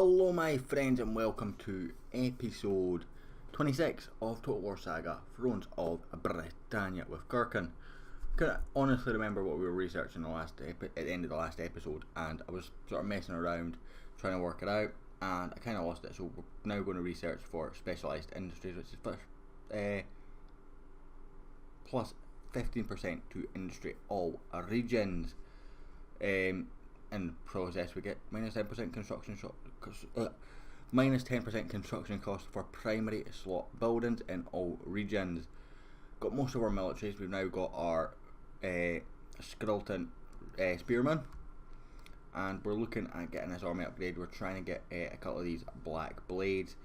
Hello my friends and welcome to episode 26 of Total War Saga, Thrones of Britannia with Kirkin. Couldn't honestly remember what we were researching at the end of the last episode, and I was sort of messing around trying to work it out and I kind of lost it, so we're now going to research for specialised industries, which is plus 15% to industry all regions. In the process we get minus 10% construction cost for primary slot buildings in all regions. Got most of our militaries. We've now got our skeleton spearmen, and we're looking at getting this army upgrade. We're trying to get a couple of these black blades.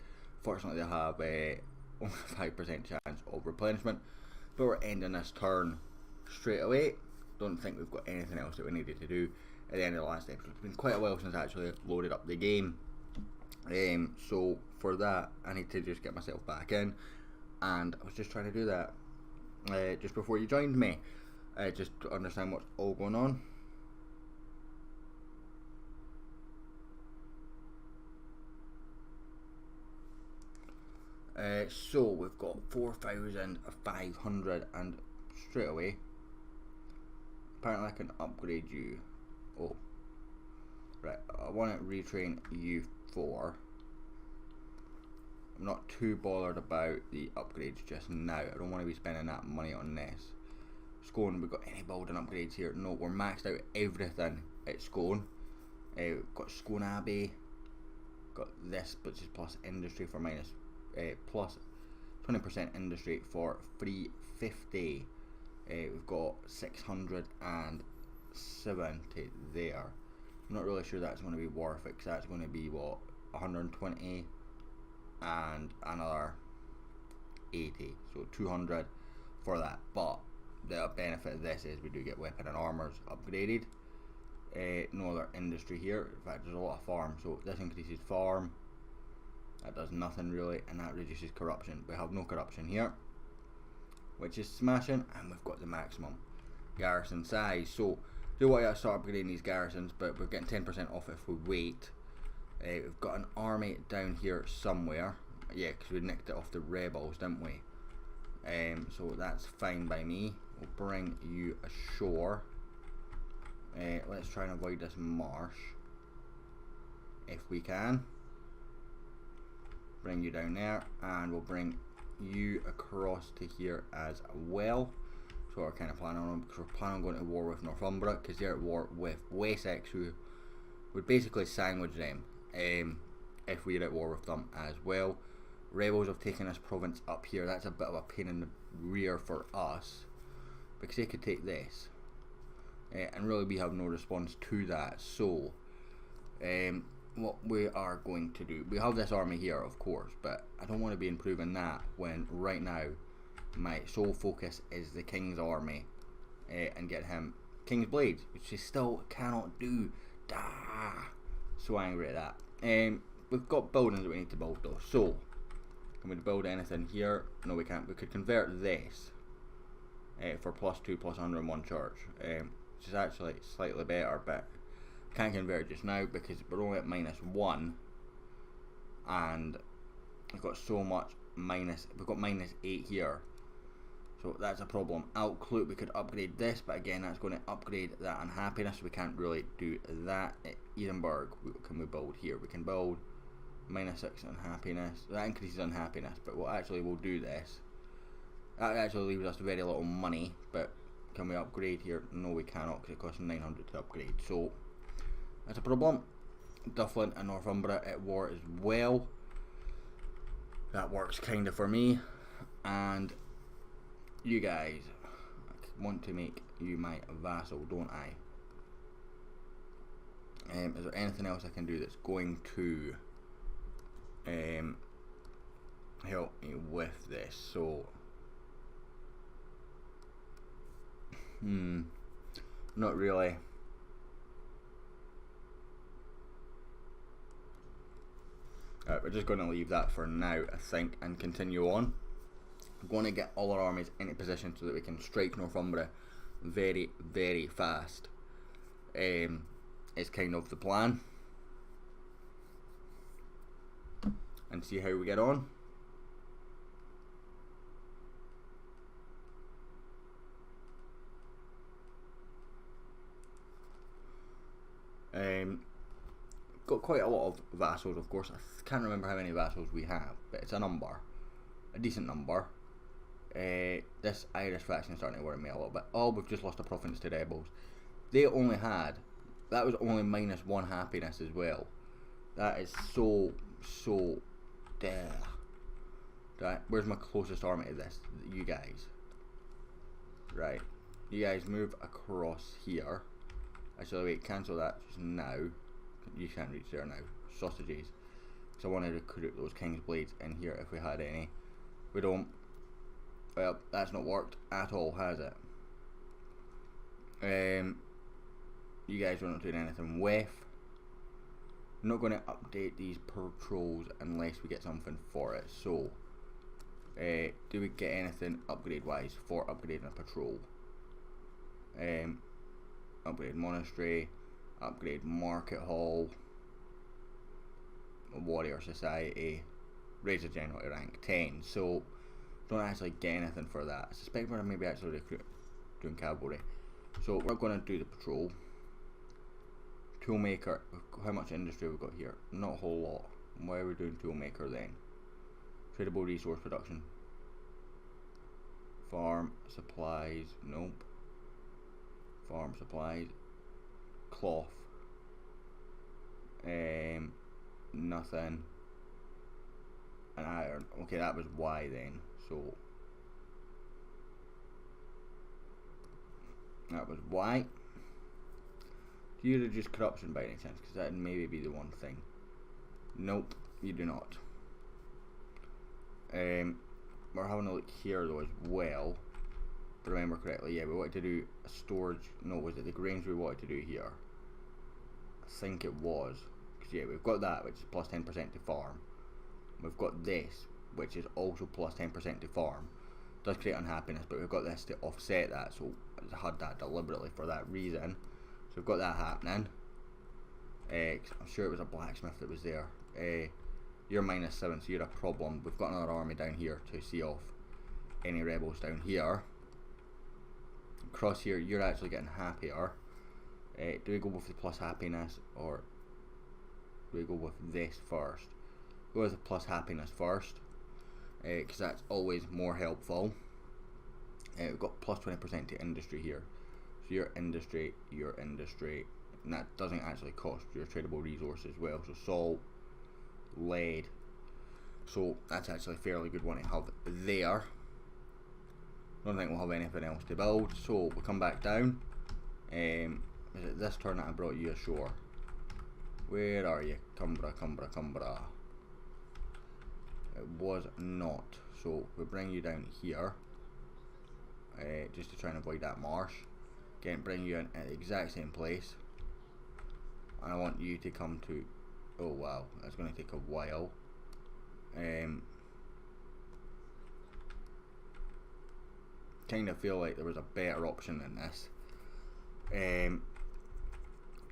Fortunately they have only a 5% chance of replenishment, but we're ending this turn straight away. Don't think we've got anything else that we needed to do at the end of the last episode. It's been quite a while since I actually loaded up the game, so for that I need to just get myself back in, and I was just trying to do that just before you joined me, just to understand what's all going on. So we've got 4,500, and straight away apparently I can upgrade you. Oh, right, I want to retrain you 4. I'm not too bothered about the upgrades just now. I don't want to be spending that money on this. Scone, we've got any building upgrades here? No, we're maxed out everything at Scone. We've got Scone Abbey, got this, which is plus industry for plus 20% industry for 350. We've got 670 there. I'm not really sure that's going to be worth it, because that's going to be what, 120 and another 80, so 200 for that. But the benefit of this is we do get weapon and armors upgraded. No other industry here. In fact, there's a lot of farm, so this increases farm. That does nothing really, and that reduces corruption. We have no corruption here, which is smashing, and we've got the maximum garrison size. So do want to start upgrading these garrisons, but we're getting 10% off if we wait. We've got an army down here somewhere, yeah, because we nicked it off the rebels, didn't we? So that's fine by me. We'll bring you ashore. Let's try and avoid this marsh if we can. Bring you down there, and we'll bring you across to here as well. So we're kind of planning on, because we're planning on going to war with Northymbre, because they're at war with Wessex, who would basically sandwich them if we're at war with them as well. Rebels have taken this province up here. That's a bit of a pain in the rear for us, because they could take this, and really we have no response to that. So what we are going to do, we have this army here of course, but I don't want to be improving that when right now my sole focus is the King's army, and get him King's Blades, which he still cannot do. So angry at that. We've got buildings that we need to build though, so can we build anything here? No, we can't. We could convert this for +2 plus 101 church, which is actually slightly better, but can't convert it just now because we're only at -1, and we've got so much minus. We've got -8 here, so that's a problem. Outclut, we could upgrade this, but again that's going to upgrade that unhappiness. We can't really do that. At Edinburgh, what can we build here? We can build -6 unhappiness. That increases unhappiness, but we'll do this. That actually leaves us very little money, but can we upgrade here? No, we cannot, because it costs 900 to upgrade. So that's a problem. Dufflin and Northymbre at war as well. That works kinda for me. And you guys, I want to make you my vassal, don't I? Is there anything else I can do that's going to help me with this? So not really. We're just going to leave that for now, I think, and continue on. We're going to get all our armies into position so that we can strike Northumbre very, very fast. Is kind of the plan. and see how we get on. Got quite a lot of vassals, of course. I can't remember how many vassals we have, but it's a number, a decent number. This Irish faction is starting to worry me a little bit. Oh, we've just lost a province to rebels. They only had, that was only -1 happiness as well. That is so right, where's my closest army to this? You guys. Right, you guys move across here. Actually, wait, cancel that just now. You can't reach there now. Sausages. So I want to recruit those King's Blades in here if we had any. We don't. Well, that's not worked at all, has it? You guys are not doing anything with. I'm not going to update these patrols unless we get something for it. So, do we get anything upgrade wise for upgrading a patrol? Upgrade monastery, upgrade market hall, warrior society, raise a general to rank 10. So don't actually get anything for that. I suspect we're maybe actually doing cavalry. So we're going to do the patrol. Toolmaker, how much industry have we got here? Not a whole lot. Why are we doing toolmaker then? Tradable resource production. Farm supplies, nope. Farm supplies, cloth, nothing, and iron. Okay, that was why then. So that was why. Do you reduce corruption by any chance? Because that maybe be the one thing. Nope, you do not. We're having a look here though as well. Remember correctly, yeah, we wanted to do a storage. No, was it the grains we wanted to do here? I think it was, because yeah, we've got that, which is plus 10% to farm. We've got this, which is also plus 10% to farm. Does create unhappiness, but we've got this to offset that, so I had that deliberately for that reason. So we've got that happening. I'm sure it was a blacksmith that was there. You're -7, so you're a problem. We've got another army down here to see off any rebels down here. Across here, you're actually getting happier. Do we go with the plus happiness, or do we go with this first? Go with the plus happiness first, because that's always more helpful. We've got plus 20% to industry here. So your industry, and that doesn't actually cost your tradable resource as well. So salt, lead. So that's actually a fairly good one to have there. Don't think we'll have anything else to build, so we'll come back down. Is it this turn that I brought you ashore? Where are you? Cumbra. It was not. So we'll bring you down here, just to try and avoid that marsh. Again, bring you in at the exact same place. And I want you to come to. Oh wow, that's going to take a while. Kind of feel like there was a better option than this.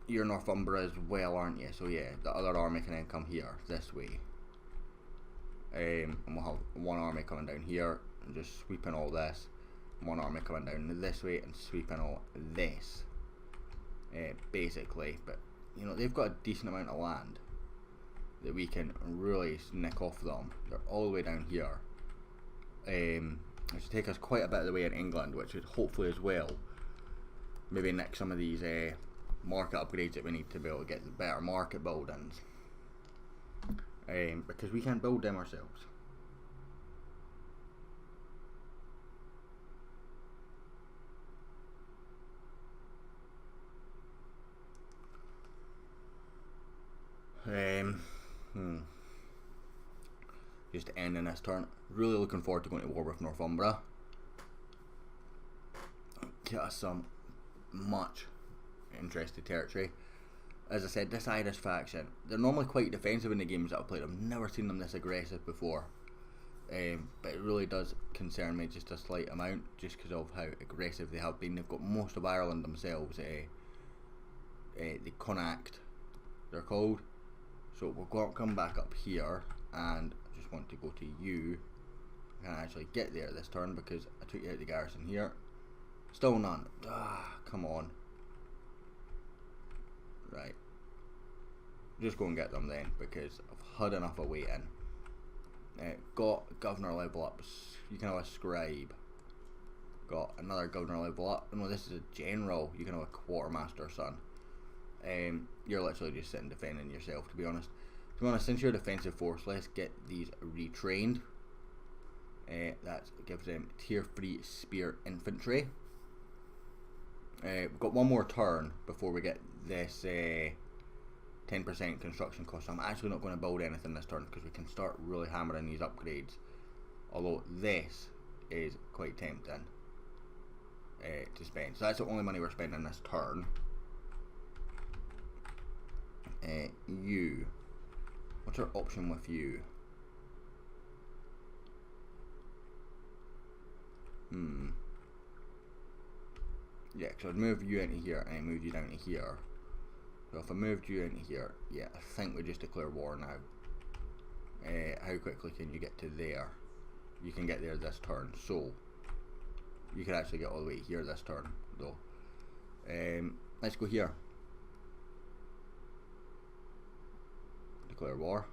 You're Northymbre as well, aren't you? So yeah, the other army can then come here, this way. And we'll have one army coming down here and just sweeping all this. One army coming down this way and sweeping all this. Basically, but you know, they've got a decent amount of land that we can really nick off them. They're all the way down here. It should take us quite a bit of the way in England, which would hopefully as well maybe nick some of these market upgrades that we need to be able to get the better market buildings, because we can't build them ourselves. Just ending this turn. Really looking forward to going to war with Northymbre. Get us some much interested territory. As I said, this Irish faction, they're normally quite defensive in the games that I've played. I've never seen them this aggressive before. But it really does concern me just a slight amount, just because of how aggressive they have been. They've got most of Ireland themselves. The Connacht, they're called. So we'll come back up here, and I just want to go to you. I can't actually get there this turn because I took you out the garrison here. Still none. Come on. Right. Just go and get them then, because I've had enough of waiting. Got governor level up. You can have a scribe. Got another governor level up. No, this is a general. You can have a quartermaster, son. You're literally just sitting defending yourself, to be honest. To be honest, since you're a defensive force, let's get these retrained. That gives them tier 3 spear infantry. We've got one more turn before we get this 10% construction cost. So I'm actually not going to build anything this turn because we can start really hammering these upgrades. Although this is quite tempting to spend. So that's the only money we're spending this turn. You. What's our option with you? Yeah, because I'd move you into here and I moved you down to here. So if I moved you into here, yeah, I think we just declare war now. How quickly can you get to there? You can get there this turn, so you can actually get all the way here this turn, though. Let's go here. Declare war.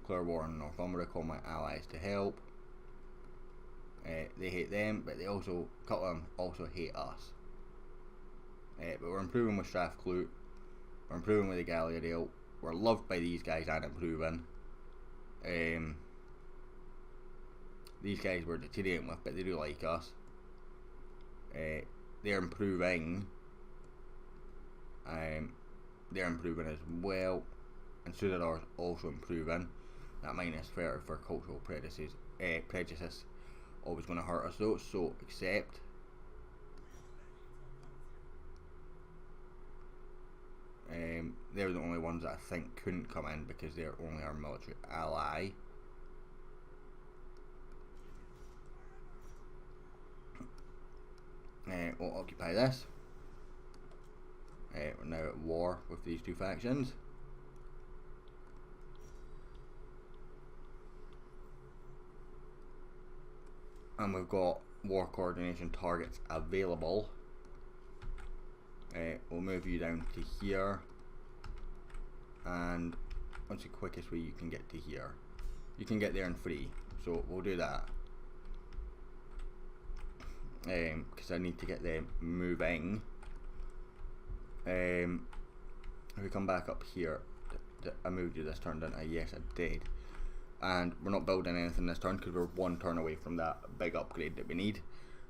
Declare war on Northymbre, call my allies to help. They hate them, but they also, a couple of them also hate us. But we're improving with Strathclute, we're improving with the Galliardale, we're loved by these guys and improving. These guys we're deteriorating with, but they do like us. They're improving. They're improving as well, and Sudadar's also improving. That minus 30 for cultural prejudices always going to hurt us though, so accept. They're the only ones that I think couldn't come in because they're only our military ally. We'll occupy this. We're now at war with these two factions. And we've got war coordination targets available. We'll move you down to here, and what's the quickest way you can get to here? You can get there in free, so we'll do that. Because I need to get them moving. If we come back up here, I moved you this turn, didn't I? Yes, I did. And we're not building anything this turn because we're one turn away from that big upgrade that we need,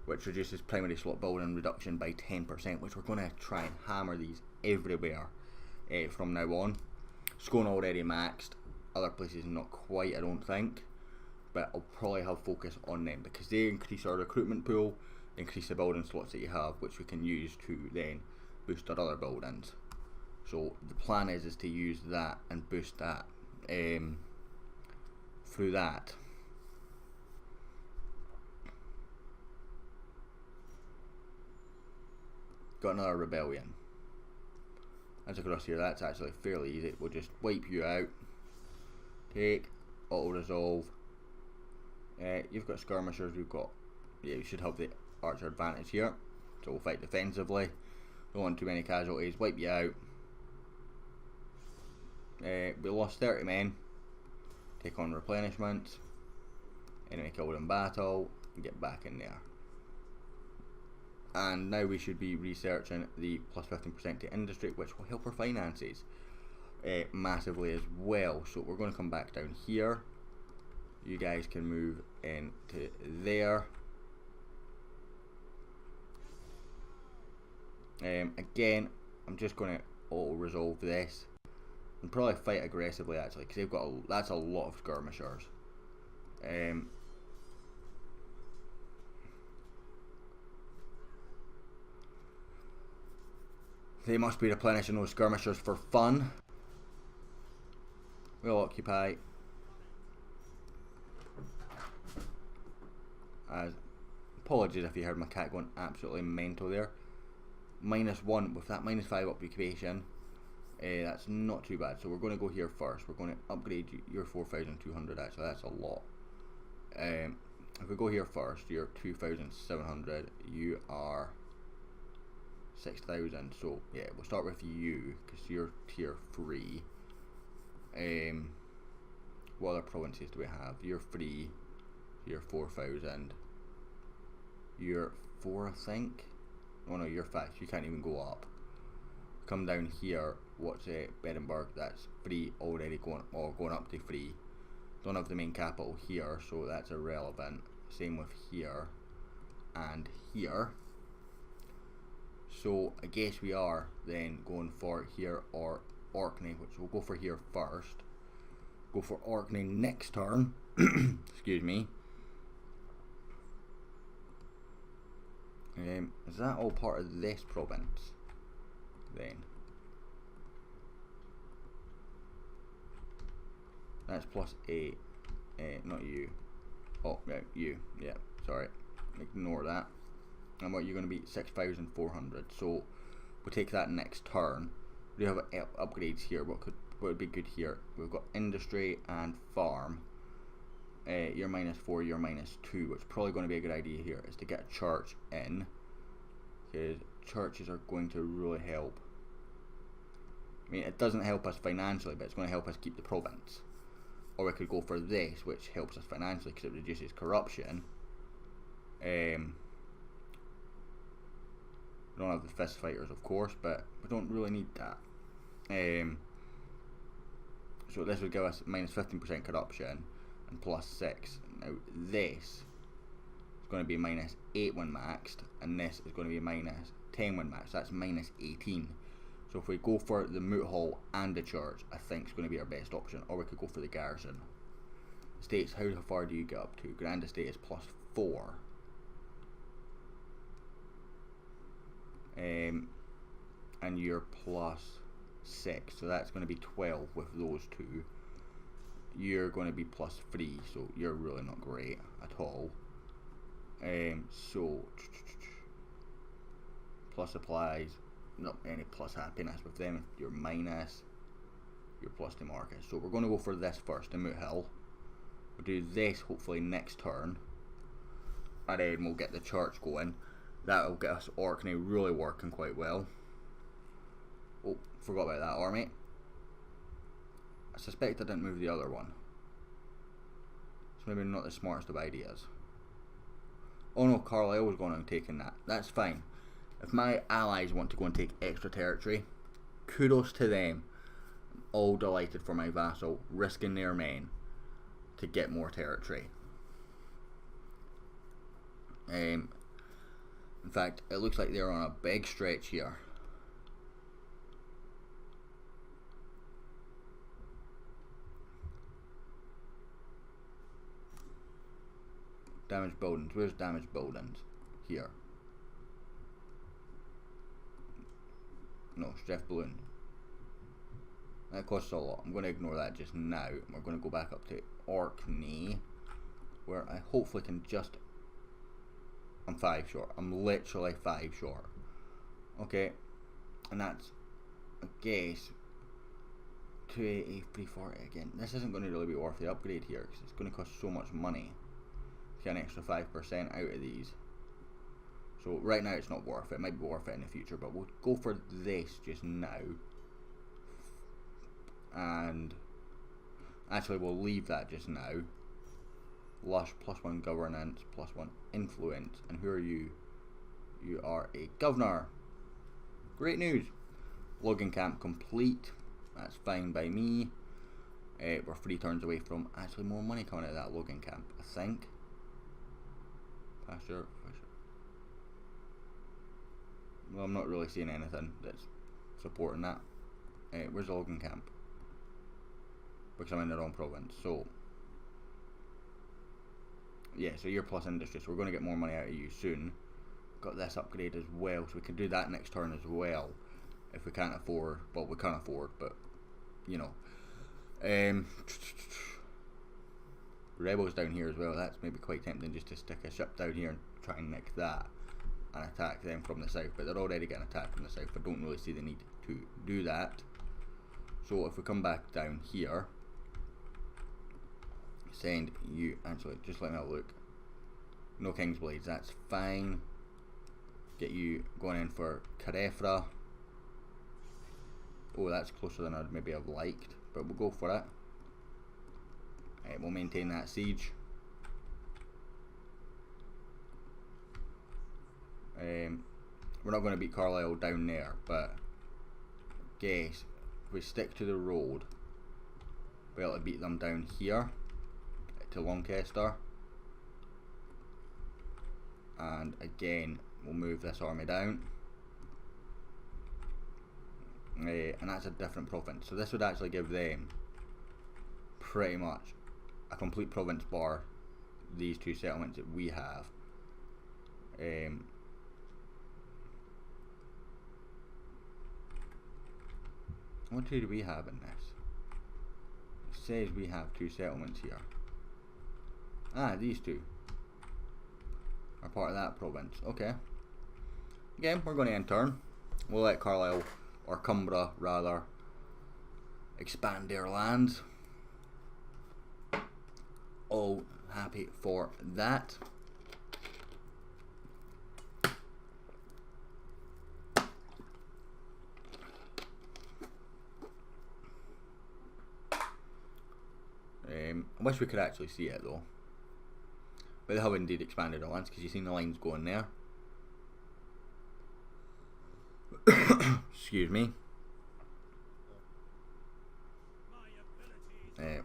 which reduces primary slot building reduction by 10%, which we're going to try and hammer these everywhere from now on. Scone already maxed, other places not quite, I don't think, but I'll probably have focus on them because they increase our recruitment pool, increase the building slots that you have, which we can use to then boost our other buildings. So the plan is to use that and boost that through that. Got another rebellion. As across here, that's actually fairly easy. We'll just wipe you out. Take, auto resolve. You've got skirmishers. We've got, yeah, you should have the archer advantage here. So we'll fight defensively. Don't want too many casualties. Wipe you out. We lost 30 men. Take on replenishments. Enemy killed in battle. And get back in there. And now we should be researching the plus 15% to industry, which will help our finances massively as well. So we're going to come back down here. You guys can move into there. Again, I'm just going to auto resolve this and probably fight aggressively actually, because they've got that's a lot of skirmishers. They must be replenishing those skirmishers for fun. We'll occupy. Apologies if you heard my cat going absolutely mental there. -1 with that -5 occupation. That's not too bad. So we're going to go here first. We're going to upgrade your 4,200. Actually, that's a lot. If we go here first, you're 2,700. You are 6,000. So yeah, we'll start with you because you're tier 3. What other provinces do we have? You're 3. You're 4,000. You're 4, I think. Oh no, you're 5. You can't even go up. Come down here. What's it? Edinburgh. That's 3 already going up to 3. Don't have the main capital here, so that's irrelevant. Same with here and here. So I guess we are then going for here or Orkney, which we'll go for here first. Go for Orkney next turn. Excuse me. Is that all part of this province? Then that's +8. Not you. Oh, yeah, you. Yeah, sorry. Ignore that. And what you're going to be 6,400. So we'll take that next turn. We have upgrades here. What would be good here? We've got industry and farm. You're -4, you're -2. What's probably going to be a good idea here is to get a church in, because churches are going to really help. I mean, it doesn't help us financially, but it's going to help us keep the province. Or we could go for this, which helps us financially because it reduces corruption. We don't have the fist fighters, of course, but we don't really need that. So this would give us -15% corruption and +6. Now this is going to be -8 when maxed, and this is going to be -10 when maxed. That's -18. So if we go for the moot hall and the church, I think it's going to be our best option. Or we could go for the garrison. States, how far do you get up to? Grand estate is +4. And you're +6, so that's going to be 12 with those two. You're going to be +3, so you're really not great at all. So plus supplies, not any plus happiness with them. You're minus, you're plus to market. So we're going to go for this first, the Moot Hill. We'll do this hopefully next turn, and then we'll get the church going. That'll get us Orkney really working quite well. Oh, forgot about that army. I suspect I didn't move the other one. It's maybe not the smartest of ideas. Oh no, Carlisle was going on taking that. That's fine. If my allies want to go and take extra territory, kudos to them. I'm all delighted for my vassal risking their men to get more territory. In fact, it looks like they're on a big stretch here. Damaged buildings. Where's damaged buildings? Here. No, Jeff Balloon. That costs a lot. I'm going to ignore that just now. We're going to go back up to Orkney, where I hopefully can just... I'm 5 short. I'm literally 5 short. Okay. And that's, I guess, 280, 340 again. This isn't going to really be worth the upgrade here, because it's going to cost so much money to get an extra 5% out of these. So right now it's not worth it. It might be worth it in the future, but we'll go for this just now. And actually we'll leave that just now. Lush, +1 governance, +1 influence. And who are you? You are a governor. Great news. Logging camp complete. That's fine by me. We're 3 turns away from actually more money coming out of that logging camp, I think. Pasture. Well, I'm not really seeing anything that's supporting that. Where's the logging camp? Because I'm in the wrong province. So yeah, so you're plus industry, so we're going to get more money out of you soon. Got this upgrade as well, so we can do that next turn as well. If we can't afford, well, we can't afford, but you know. Rebels down here as well. That's maybe quite tempting just to stick a ship down here and try and nick that and attack them from the south, but they're already getting attacked from the south. I don't really see the need to do that. So if we come back down here, send you, actually just let me have a look. No King's Blades, that's fine. Get you going in for Carefra. Oh, that's closer than I'd maybe have liked, but we'll go for it. We'll maintain that siege. We're not going to beat Carlisle down there, but guess if we stick to the road, we'll be able to beat them down here to Lancaster. And again, we'll move this army down. And that's a different province. So this would actually give them pretty much a complete province bar these two settlements that we have. What two do we have in this? It says we have two settlements here. Ah, these two are part of that province. Okay. Again, we're going to end turn. We'll let Carlisle, or Cumbria rather, expand their lands. All happy for that. I wish we could actually see it though. But they have indeed expanded their lands, because you've seen the lines going there. Excuse me.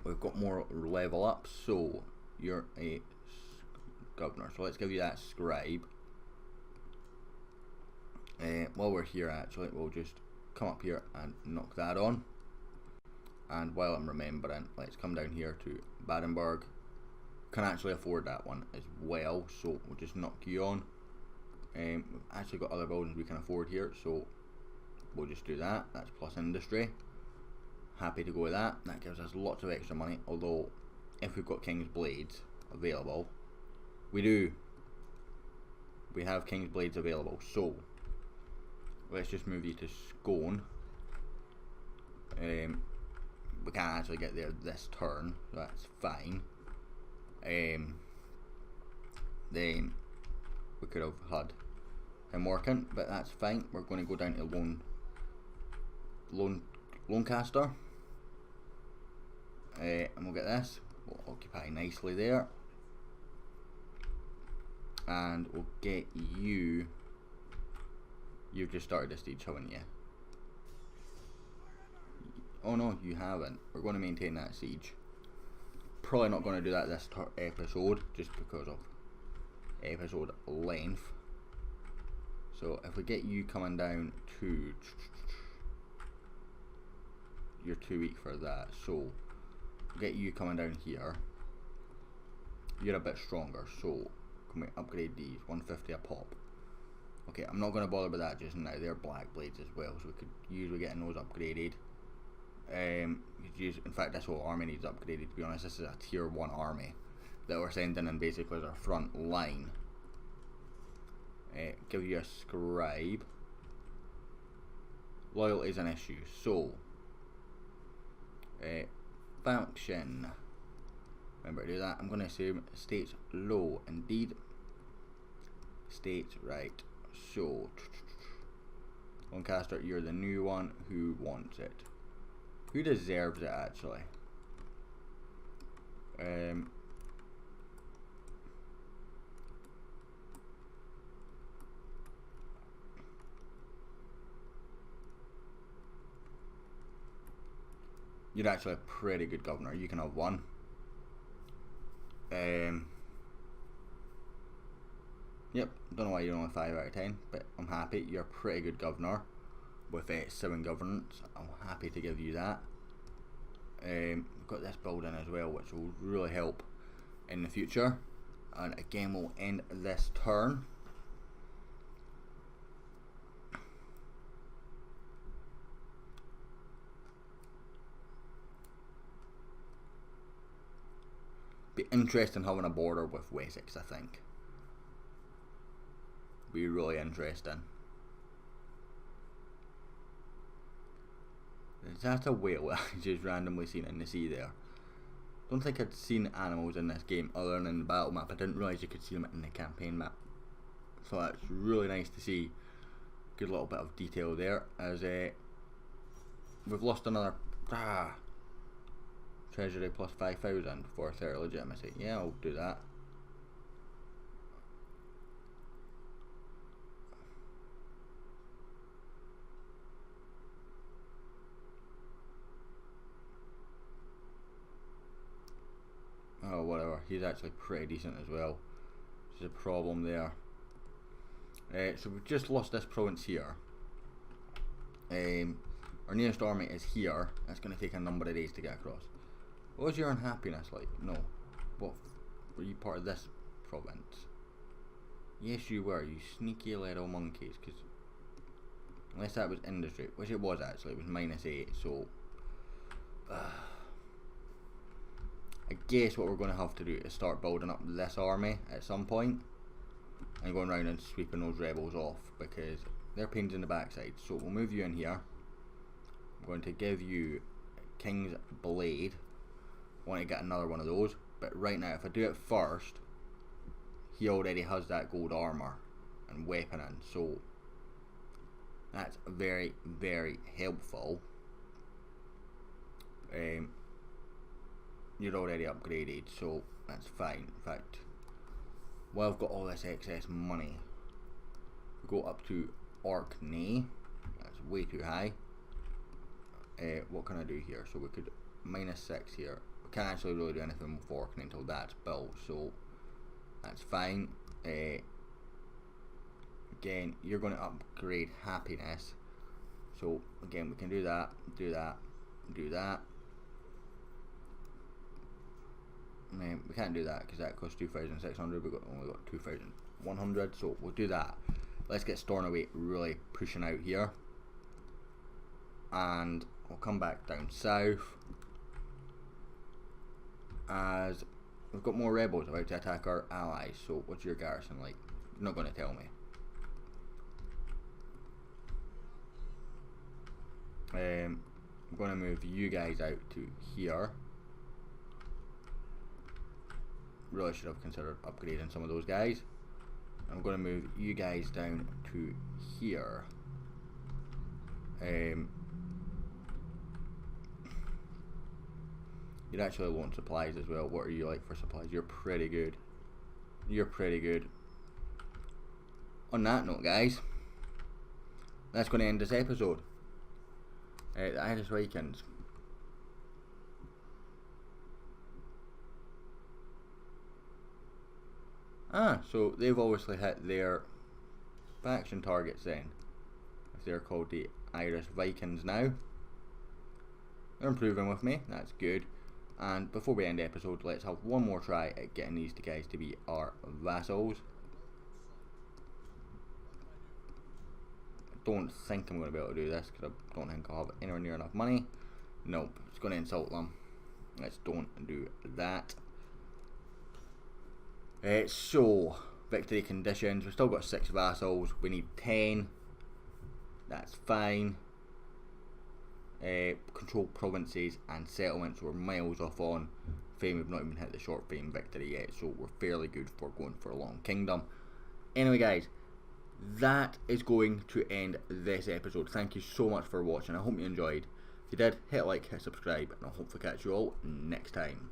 We've got more level up, so you're a governor. So let's give you that scribe. While we're here, actually, we'll just come up here and knock that on. And while I'm remembering, let's come down here to Badenburg. Can actually afford that one as well, so we'll just knock you on. We've actually got other buildings we can afford here, so we'll just do that. That's plus industry. Happy to go with that. That gives us lots of extra money, although if we've got King's Blades available, we have King's Blades available, so let's just move you to Scone. We can't actually get there this turn, so that's fine. Then we could have had him working, but that's fine. We're going to go down to Lancaster, and we'll get this. We'll occupy nicely there, and we'll get you. You've just started a siege, haven't you? Oh no, you haven't. We're going to maintain that siege. Probably not going to do that this episode, just because of episode length. So if we get you coming down to, you're too weak for that, so we'll get you coming down here. You're a bit stronger, so can we upgrade these? 150 a pop. Okay, I'm not going to bother with that just now. They're black blades as well, so we could usually get those upgraded. In fact, this whole army needs upgraded, to be honest. This is a tier 1 army that we're sending in basically as our front line. Give you a scribe. Loyalty is an issue, so function. Remember to do that. I'm going to assume states low, indeed. States right. So Lancaster, you're the new one. Who wants it? Who deserves it actually? You're actually a pretty good governor. You can have one. Yep, don't know why you're only 5 out of 10, but I'm happy. You're a pretty good governor with 7 governance. I'm happy to give you that. We've got this building as well, which will really help in the future. And again, we'll end this turn. Be interesting having a border with Wessex, I think. Be really interesting. Is that a whale I just randomly seen in the sea there? Don't think I'd seen animals in this game other than in the battle map. I didn't realise you could see them in the campaign map. So that's really nice to see. Good little bit of detail there. As we've lost another treasury plus 5,000 for 30 legitimacy. Yeah, I'll do that. Oh, whatever. He's actually pretty decent as well. There's a problem there. So we've just lost this province here. Our nearest army is here. That's going to take a number of days to get across. What was your unhappiness like? No. What? Were you part of this province? Yes, you were. You sneaky little monkeys. Cause unless that was industry, which it was actually. It was -8. So I guess what we're going to have to do is start building up this army at some point and going around and sweeping those rebels off, because they're pains in the backside. So we'll move you in here. I'm going to give you King's Blade. I want to get another one of those, but right now if I do it first, he already has that gold armor and weapon in, so that's very, very helpful. You're already upgraded, so that's fine. In fact, while I've got all this excess money, we go up to Orkney. That's way too high. What can I do here? So we could -6 here. We can't actually really do anything with Orkney until that's built, so that's fine. Again, you're going to upgrade happiness. So again, we can do that, do that, do that. We can't do that because that costs 2,600. We've only got 2,100, so we'll do that. Let's get Stornoway really pushing out here, and we'll come back down south as we've got more rebels about to attack our allies. So what's your garrison like? You're not going to tell me. I'm going to move you guys out to here. Really should have considered upgrading some of those guys. I'm going to move you guys down to here. You're actually low on supplies as well. What are you like for supplies? You're pretty good. You're pretty good. On that note, guys, that's going to end this episode. The Irish Vikings. So they've obviously hit their faction targets then. If they're called the Irish Vikings now. They're improving with me, that's good. And before we end the episode, let's have one more try at getting these guys to be our vassals. I don't think I'm going to be able to do this because I don't think I'll have anywhere near enough money. Nope, it's going to insult them. Let's don't do that. So, victory conditions, we've still got 6 vassals, we need 10, that's fine. Control provinces and settlements we're miles off on. Fame, we've not even hit the short fame victory yet, so we're fairly good for going for a long kingdom. Anyway guys, that is going to end this episode. Thank you so much for watching, I hope you enjoyed. If you did, hit like, hit subscribe, and I'll hopefully catch you all next time.